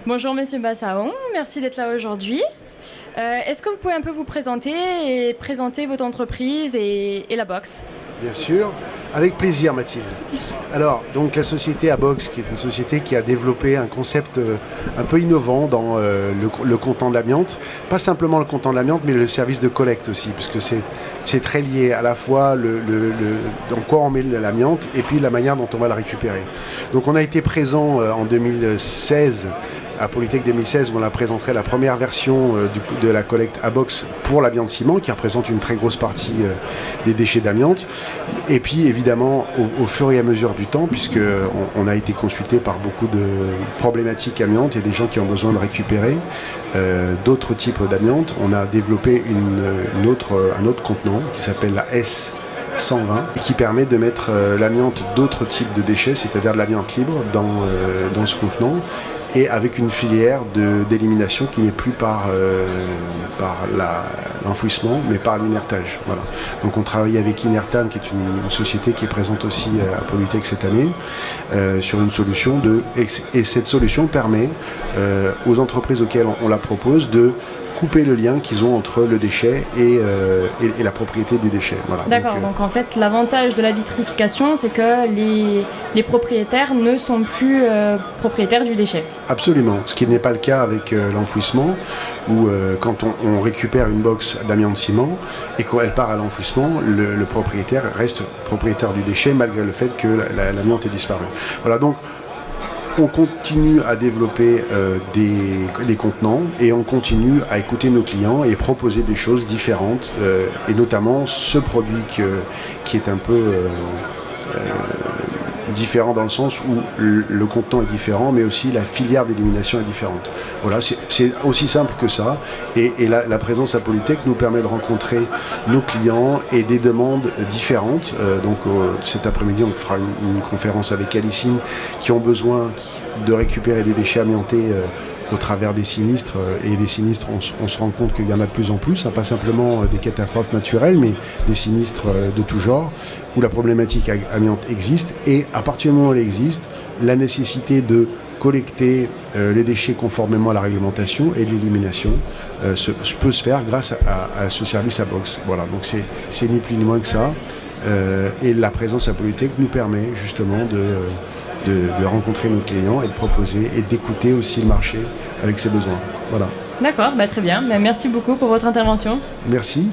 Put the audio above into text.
Bonjour Monsieur Bassaon, merci d'être là aujourd'hui. Est-ce que vous pouvez un peu vous présenter et présenter votre entreprise et la box? Bien sûr, avec plaisir Mathilde. Alors, donc la société Abox, qui est une société qui a développé un concept un peu innovant dans le contenant de l'amiante. Pas simplement le contenant de l'amiante, mais le service de collecte aussi, puisque c'est très lié à la fois dans quoi on met l'amiante et puis la manière dont on va le récupérer. Donc on a été présent en 2016 à Polytech 2016, où on a présenté la première version de la collecte Abox pour l'amiante ciment, qui représente une très grosse partie des déchets d'amiante. Et puis évidemment, au fur et à mesure du temps, puisqu'on a été consulté par beaucoup de problématiques amiante et des gens qui ont besoin de récupérer d'autres types d'amiante, on a développé un autre contenant qui s'appelle la S120, qui permet de mettre l'amiante d'autres types de déchets, c'est-à-dire de l'amiante libre, dans ce contenant, et avec une filière d'élimination qui n'est plus par l'enfouissement, mais par l'inertage. Voilà. Donc on travaille avec Inertam, qui est une société qui est présente aussi à Polytech cette année, sur une solution et cette solution permet aux entreprises auxquelles on la propose de couper le lien qu'ils ont entre le déchet et la propriété du déchet. Voilà. D'accord, donc en fait l'avantage de la vitrification, c'est que les propriétaires ne sont plus propriétaires du déchet. Absolument, ce qui n'est pas le cas avec l'enfouissement, où quand on récupère une box d'amiante ciment et qu'elle part à l'enfouissement, le propriétaire reste propriétaire du déchet malgré le fait que l'amiante est disparue. Voilà, donc on continue à développer des contenants et on continue à écouter nos clients et proposer des choses différentes, et notamment ce produit qui est un peu différent dans le sens où le contenant est différent, mais aussi la filière d'élimination est différente. Voilà, c'est aussi simple que ça. Et la présence à Polytech nous permet de rencontrer nos clients et des demandes différentes. Donc cet après-midi, on fera une conférence avec Alicine qui ont besoin de récupérer des déchets amiantés au travers des sinistres. Et les sinistres, on se rend compte qu'il y en a de plus en plus, hein, pas simplement des catastrophes naturelles, mais des sinistres de tout genre, où la problématique amiante existe. Et à partir du moment où elle existe, la nécessité de collecter les déchets conformément à la réglementation et de l'élimination peut se faire grâce à ce service Abox. Voilà, donc c'est ni plus ni moins que ça. Et la présence à Polytech nous permet justement de rencontrer nos clients et de proposer et d'écouter aussi le marché avec ses besoins. Voilà. D'accord, très bien. Merci beaucoup pour votre intervention. Merci.